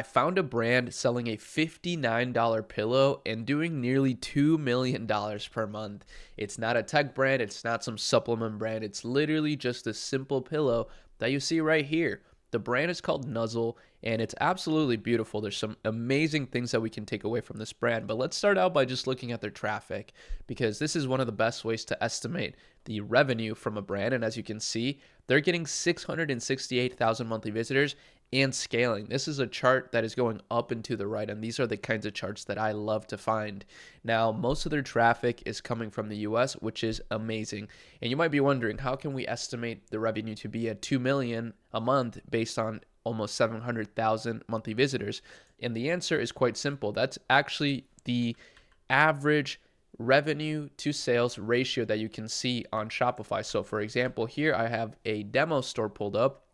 found a brand selling a $59 pillow and doing nearly $2 million per month. It's not a tech brand, it's not some supplement brand, it's literally just a simple pillow that you see right here. The brand is called Nuzzle, and it's absolutely beautiful. There's some amazing things that we can take away from this brand, but let's start out by just looking at their traffic, because this is one of the best ways to estimate the revenue from a brand. And as you can see, they're getting 668,000 monthly visitors and scaling. This is a chart that is going up and to the right, and these are the kinds of charts that I love to find. Now, most of their traffic is coming from the US, which is amazing. And you might be wondering, how can we estimate the revenue to be at 2 million a month based on almost 700,000 monthly visitors? And the answer is quite simple. That's actually the average revenue to sales ratio that you can see on Shopify. So for example, here I have a demo store pulled up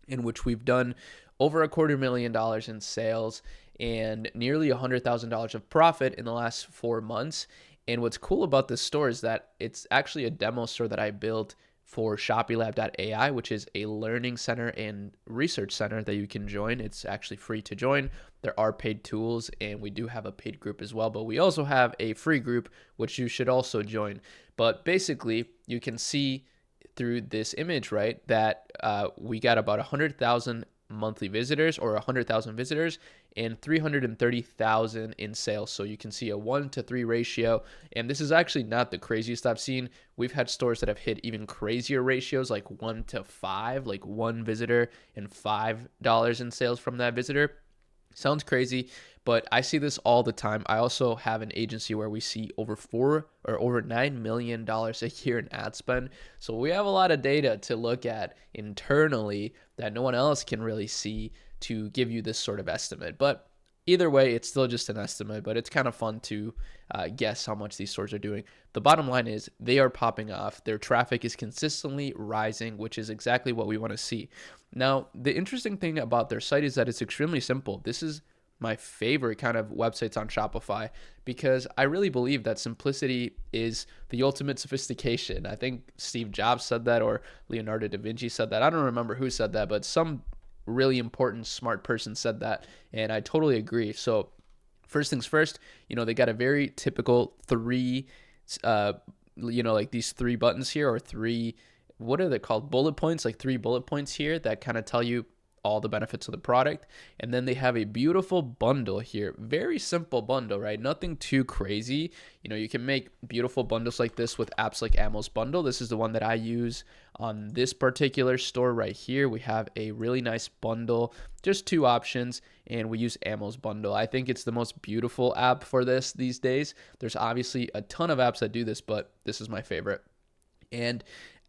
in which we've done over $250,000 in sales and nearly $100,000 of profit in the last 4 months. And what's cool about this store is that it's actually a demo store that I built for ShoppyLab.ai, which is a learning center and research center that you can join. It's actually free to join. There are paid tools, and we do have a paid group as well, but we also have a free group, which you should also join. But basically, you can see through this image, right, that we got about 100,000 monthly visitors, or 100,000 visitors, and 330,000 in sales. So you can see a 1-to-3 ratio, and this is actually not the craziest I've seen. We've had stores that have hit even crazier ratios, like 1-to-5, like one visitor and $5 in sales from that visitor. Sounds crazy, but I see this all the time. I also have an agency where we see over $9 million a year in ad spend. So we have a lot of data to look at internally that no one else can really see to give you this sort of estimate. But either way, it's still just an estimate, but it's kind of fun to guess how much these stores are doing. The bottom line is they are popping off. Their traffic is consistently rising, which is exactly what we want to see. Now, the interesting thing about their site is that it's extremely simple. This is my favorite kind of websites on Shopify, because I really believe that simplicity is the ultimate sophistication. I think Steve Jobs said that, or Leonardo da Vinci said that. I don't remember who said that, but some really important, smart person said that, and I totally agree. So first things first, they got a very typical three, like these 3 buttons here, or 3, what are they called? Bullet points, like 3 bullet points here that kind of tell you all the benefits of the product. And then they have a beautiful bundle here. Very simple bundle, right? Nothing too crazy. You can make beautiful bundles like this with apps like Ammo's bundle. This is the one that I use on this particular store right here. We have a really nice bundle, just 2 options, and we use Ammo's bundle. I think it's the most beautiful app for this these days. There's obviously a ton of apps that do this, but this is my favorite. And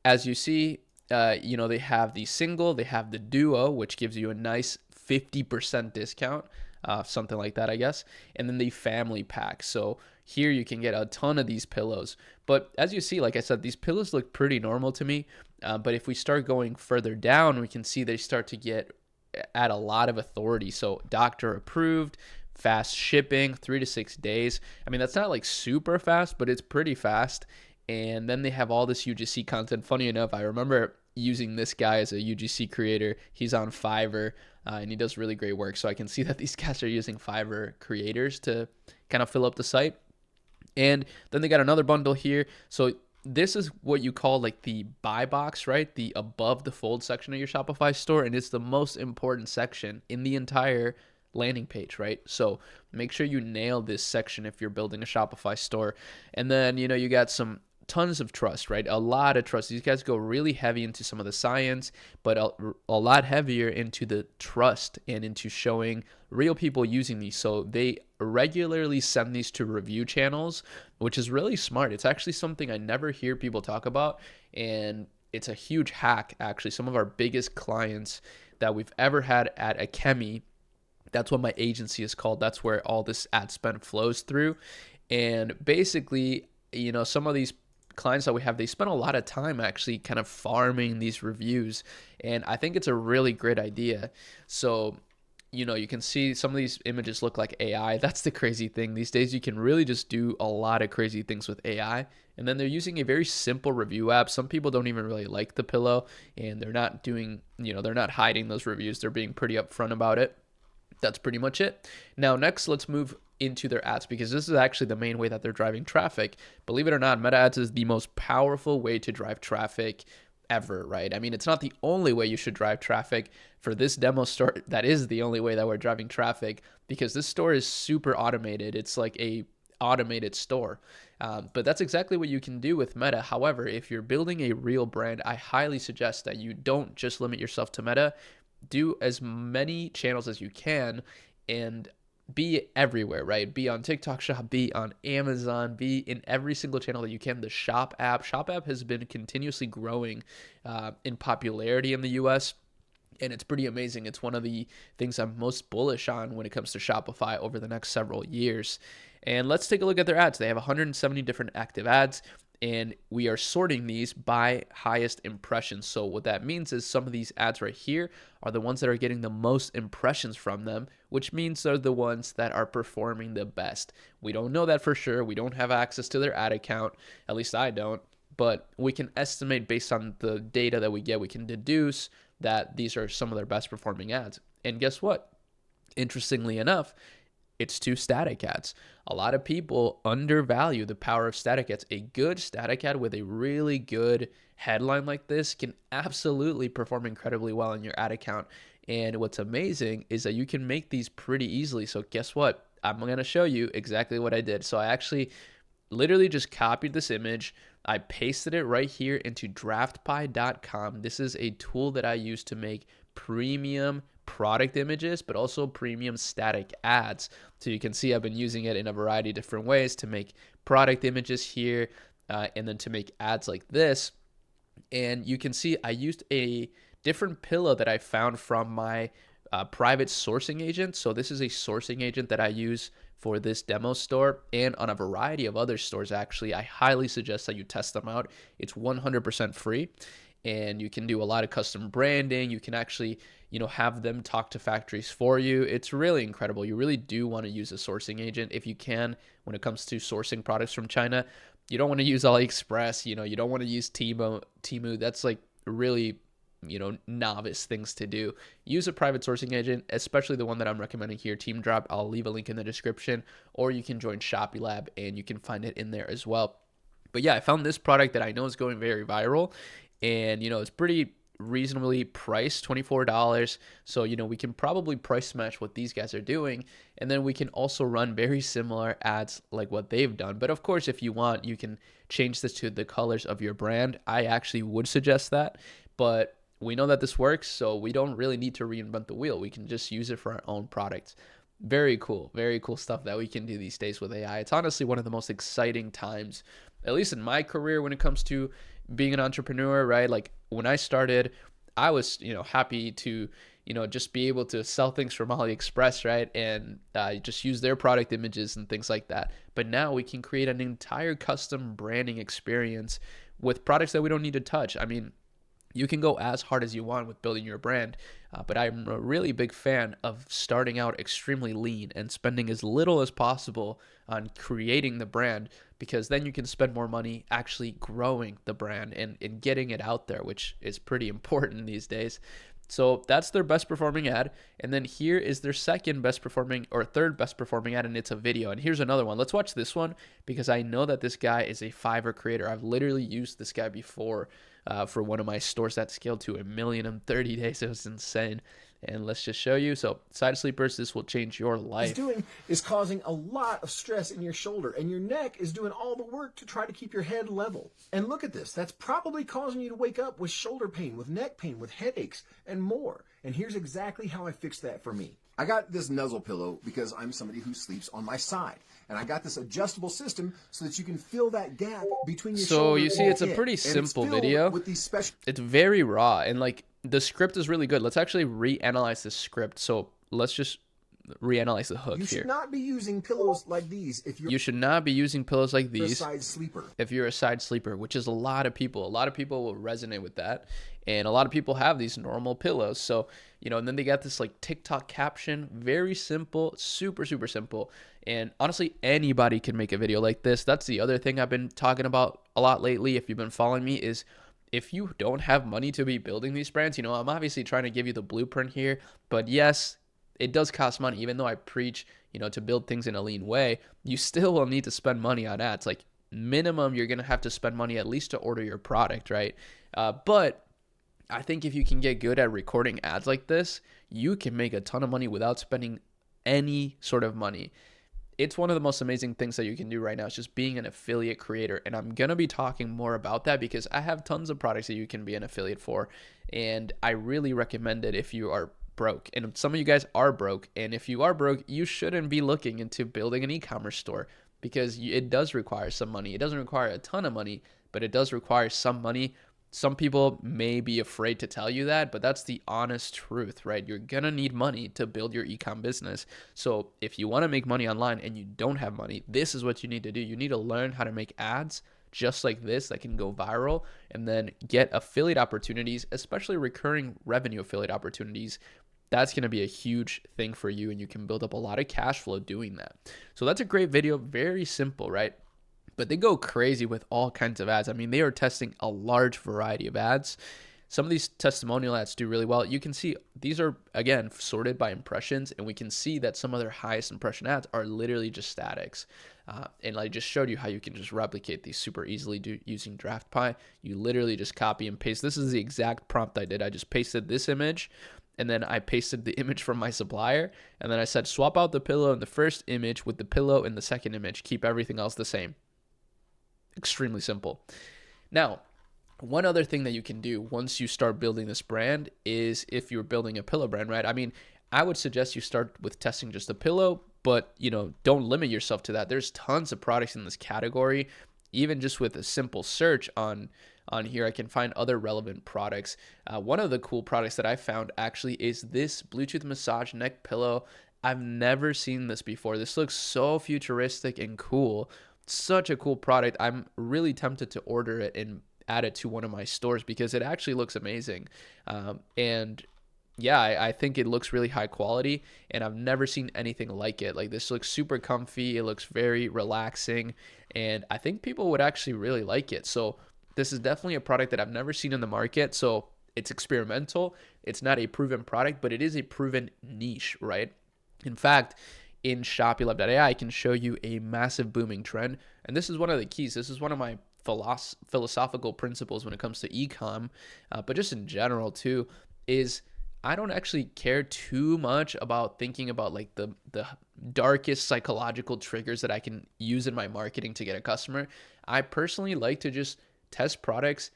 as you see, they have the single, they have the duo, which gives you a nice 50% discount, something like that, I guess. And then the family pack. So here you can get a ton of these pillows. But as you see, like I said, these pillows look pretty normal to me. But if we start going further down, we can see they start to add a lot of authority. So doctor approved, fast shipping, 3 to 6 days. I mean, that's not like super fast, but it's pretty fast. And then they have all this UGC content. Funny enough, I remember using this guy as a UGC creator. He's on Fiverr, and he does really great work. So I can see that these guys are using Fiverr creators to kind of fill up the site. And then they got another bundle here. So this is what you call like the buy box, right? The above the fold section of your Shopify store. And it's the most important section in the entire landing page, right? So make sure you nail this section if you're building a Shopify store. And then, you got tons of trust, right? A lot of trust. These guys go really heavy into some of the science, but a lot heavier into the trust and into showing real people using these. So they regularly send these to review channels, which is really smart. It's actually something I never hear people talk about, and it's a huge hack, actually. Some of our biggest clients that we've ever had at Akemi, that's what my agency is called. That's where all this ad spend flows through. And basically, some of these clients that we have, they spend a lot of time actually kind of farming these reviews. And I think it's a really great idea. So, you can see some of these images look like AI. That's the crazy thing. These days, you can really just do a lot of crazy things with AI. And then they're using a very simple review app. Some people don't even really like the pillow, and they're not doing, they're not hiding those reviews. They're being pretty upfront about it. That's pretty much it. Now, next, let's move into their ads, because this is actually the main way that they're driving traffic. Believe it or not, Meta ads is the most powerful way to drive traffic ever, right? I mean, it's not the only way you should drive traffic. For this demo store, that is the only way that we're driving traffic, because this store is super automated. It's like a automated store. But that's exactly what you can do with Meta. However, if you're building a real brand, I highly suggest that you don't just limit yourself to Meta. Do as many channels as you can and be everywhere, right? Be on TikTok Shop, be on Amazon, be in every single channel that you can. The Shop app has been continuously growing in popularity in the US, and it's pretty amazing. It's one of the things I'm most bullish on when it comes to Shopify over the next several years. And let's take a look at their ads. They have 170 different active ads, and we are sorting these by highest impressions. So what that means is some of these ads right here are the ones that are getting the most impressions from them, which means they're the ones that are performing the best. We don't know that for sure. We don't have access to their ad account. At least I don't. But we can estimate based on the data that we get. We can deduce that these are some of their best performing ads. And guess what? Interestingly enough, it's 2 static ads. A lot of people undervalue the power of static ads. A good static ad with a really good headline like this can absolutely perform incredibly well in your ad account. And what's amazing is that you can make these pretty easily. So guess what? I'm going to show you exactly what I did. So I actually literally just copied this image. I pasted it right here into draftpy.com. This is a tool that I use to make premium product images, but also premium static ads. So you can see I've been using it in a variety of different ways to make product images here, and then to make ads like this. And you can see I used a different pillow that I found from my private sourcing agent. So this is a sourcing agent that I use for this demo store and on a variety of other stores. Actually, I highly suggest that you test them out. It's 100% free, and you can do a lot of custom branding. You can actually, have them talk to factories for you. It's really incredible. You really do want to use a sourcing agent if you can when it comes to sourcing products from China. You don't want to use AliExpress. You don't want to use Temu. That's like really, novice things to do. Use a private sourcing agent, especially the one that I'm recommending here, TeamDrop. I'll leave a link in the description, or you can join Shopilab and you can find it in there as well. But yeah, I found this product that I know is going very viral, and it's pretty reasonably priced, $24. So we can probably price match what these guys are doing, and then we can also run very similar ads like what they've done. But of course, if you want, you can change this to the colors of your brand. I actually would suggest that, but we know that this works, so we don't really need to reinvent the wheel. We can just use it for our own products. Very cool stuff that we can do these days with AI. It's honestly one of the most exciting times, at least in my career, when it comes to being an entrepreneur, right? Like when I started, I was, happy to, just be able to sell things from AliExpress, right? And just use their product images and things like that. But now we can create an entire custom branding experience with products that we don't need to touch. I mean, you can go as hard as you want with building your brand, but I'm a really big fan of starting out extremely lean and spending as little as possible on creating the brand, because then you can spend more money actually growing the brand and getting it out there, which is pretty important these days. So that's their best performing ad. And then here is their second best performing or third best performing ad, and it's a video. And here's another one. Let's watch this one because I know that this guy is a Fiverr creator. I've literally used this guy before for one of my stores that scaled to 1 million in 30 days. It was insane. And let's just show you. So side sleepers, this will change your life. Is causing a lot of stress in your shoulder, and your neck is doing all the work to try to keep your head level. And look at this. That's probably causing you to wake up with shoulder pain, with neck pain, with headaches, and more. And here's exactly how I fixed that for me. I got this nuzzle pillow because I'm somebody who sleeps on my side. And I got this adjustable system so that you can fill that gap between your shoulder and your head. So you see, it's a pretty simple video. With these special... It's very raw, and like the script is really good. Let's actually reanalyze this script. So let's just reanalyze the hook here. You should not be using pillows like these if you're... You should not be using pillows like these a side sleeper. If you're a side sleeper, which is a lot of people. A lot of people will resonate with that. And a lot of people have these normal pillows. So, and then they got this like TikTok caption. Very simple, super, super simple. And honestly, anybody can make a video like this. That's the other thing I've been talking about a lot lately, if you've been following me, is if you don't have money to be building these brands, I'm obviously trying to give you the blueprint here. But yes, it does cost money. Even though I preach, to build things in a lean way, you still will need to spend money on ads. Like minimum, you're going to have to spend money at least to order your product, right? But I think if you can get good at recording ads like this, you can make a ton of money without spending any sort of money. It's one of the most amazing things that you can do right now. It's just being an affiliate creator. And I'm going to be talking more about that because I have tons of products that you can be an affiliate for. And I really recommend it if you are broke. And some of you guys are broke. And if you are broke, you shouldn't be looking into building an e-commerce store because it does require some money. It doesn't require a ton of money, but it does require some money. Some people may be afraid to tell you that, but that's the honest truth, right? You're going to need money to build your e-com business. So if you want to make money online and you don't have money, this is what you need to do. You need to learn how to make ads just like this that can go viral and then get affiliate opportunities, especially recurring revenue affiliate opportunities. That's going to be a huge thing for you, and you can build up a lot of cash flow doing that. So that's a great video. Very simple, right? But they go crazy with all kinds of ads. I mean, they are testing a large variety of ads. Some of these testimonial ads do really well. You can see these are, again, sorted by impressions, and we can see that some of their highest impression ads are literally just statics. And I just showed you how you can just replicate these super easily using DraftPi. You literally just copy and paste. This is the exact prompt I did. I just pasted this image, and then I pasted the image from my supplier, and then I said, swap out the pillow in the first image with the pillow in the second image. Keep everything else the same. Extremely simple. Now, one other thing that you can do once you start building this brand is if you're building a pillow brand, right? I mean, I would suggest you start with testing just a pillow, but don't limit yourself to that. There's tons of products in this category. Even just with a simple search on here, I can find other relevant products. One of the cool products that I found actually is this Bluetooth massage neck pillow. I've never seen this before. This looks so futuristic and cool. Such a cool product. I'm really tempted to order it and add it to one of my stores because it actually looks amazing. And yeah, I think it looks really high quality, and I've never seen anything like it. Like, this looks super comfy. It looks very relaxing, and I think people would actually really like it. So this is definitely a product that I've never seen in the market. So it's experimental. It's not a proven product, but it is a proven niche, right? In fact, in ShopeeLab.ai, I can show you a massive booming trend. And this is one of the keys. This is one of my philosophical principles when it comes to ecom, but just in general too, is I don't actually care too much about thinking about like the darkest psychological triggers that I can use in my marketing to get a customer. I personally like to just test products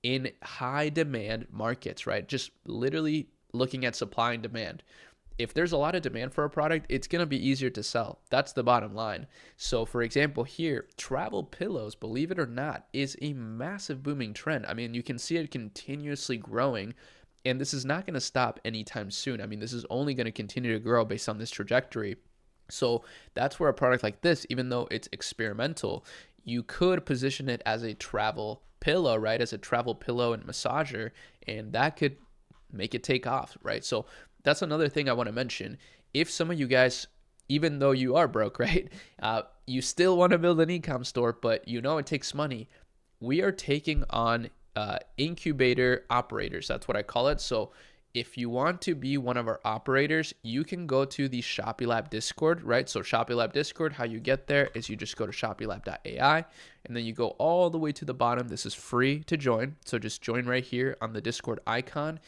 in high demand markets, right? Just literally looking at supply and demand. If there's a lot of demand for a product, it's going to be easier to sell. That's the bottom line. So for example, here, travel pillows, believe it or not, is a massive booming trend. I mean, you can see it continuously growing, and this is not going to stop anytime soon. I mean, this is only going to continue to grow based on this trajectory. So that's where a product like this, even though it's experimental, you could position it as a travel pillow, right? As a travel pillow and massager, and that could make it take off, right? So that's another thing I want to mention. If some of you guys, even though you are broke, right, you still want to build an e-com store, but it takes money, we are taking on incubator operators. That's what I call it. So if you want to be one of our operators, you can go to the ShopeeLab Discord, right? So ShopeeLab Discord, how you get there is you just go to ShopeeLab.ai, and then you go all the way to the bottom. This is free to join. So just join right here on the Discord icon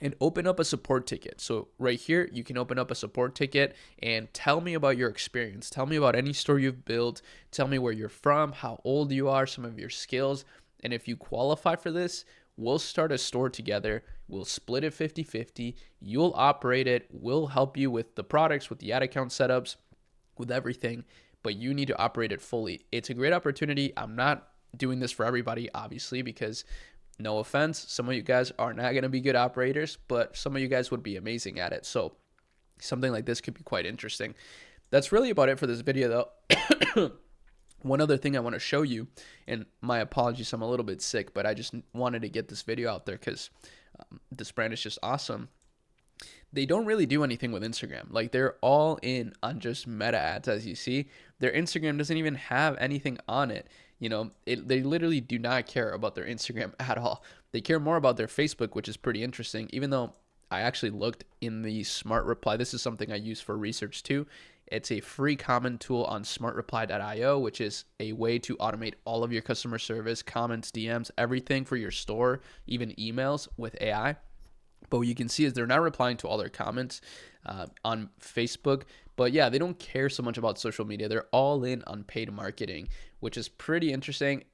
and open up a support ticket. So right here, you can open up a support ticket and tell me about your experience. Tell me about any store you've built. Tell me where you're from, how old you are, some of your skills. And if you qualify for this, we'll start a store together. We'll split it 50-50. You'll operate it. We'll help you with the products, with the ad account setups, with everything. But you need to operate it fully. It's a great opportunity. I'm not doing this for everybody, obviously, because no offense, some of you guys are not going to be good operators, but some of you guys would be amazing at it. So something like this could be quite interesting. That's really about it for this video, though. One other thing I want to show you, and my apologies, I'm a little bit sick, but I just wanted to get this video out there because this brand is just awesome. They don't really do anything with Instagram. Like, they're all in on just meta ads, as you see. Their Instagram doesn't even have anything on it. They literally do not care about their Instagram at all. They care more about their Facebook, which is pretty interesting, even though I actually looked in the Smart Reply. This is something I use for research too. It's a free comment tool on smartreply.io, which is a way to automate all of your customer service, comments, DMs, everything for your store, even emails with AI. But what you can see is they're not replying to all their comments on Facebook. But yeah, they don't care so much about social media. They're all in on paid marketing, which is pretty interesting.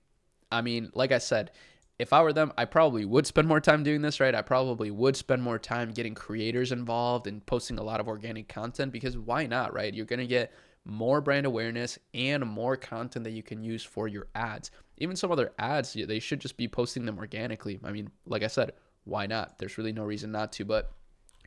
I mean, like I said, if I were them, I probably would spend more time doing this, right? I probably would spend more time getting creators involved and posting a lot of organic content, because why not, right? You're going to get more brand awareness and more content that you can use for your ads. Even some other ads, they should just be posting them organically. I mean, like I said, why not? There's really no reason not to, but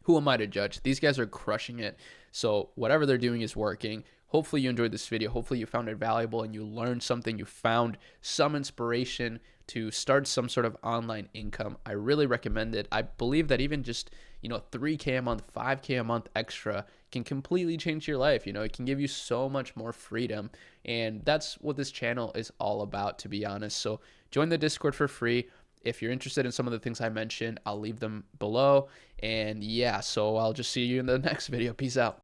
who am I to judge? These guys are crushing it. So whatever they're doing is working. Hopefully you enjoyed this video. Hopefully you found it valuable and you learned something. You found some inspiration to start some sort of online income. I really recommend it. I believe that even just, 3K a month, 5K a month extra can completely change your life. It can give you so much more freedom. And that's what this channel is all about, to be honest. So join the Discord for free. If you're interested in some of the things I mentioned, I'll leave them below. And yeah, so I'll just see you in the next video. Peace out.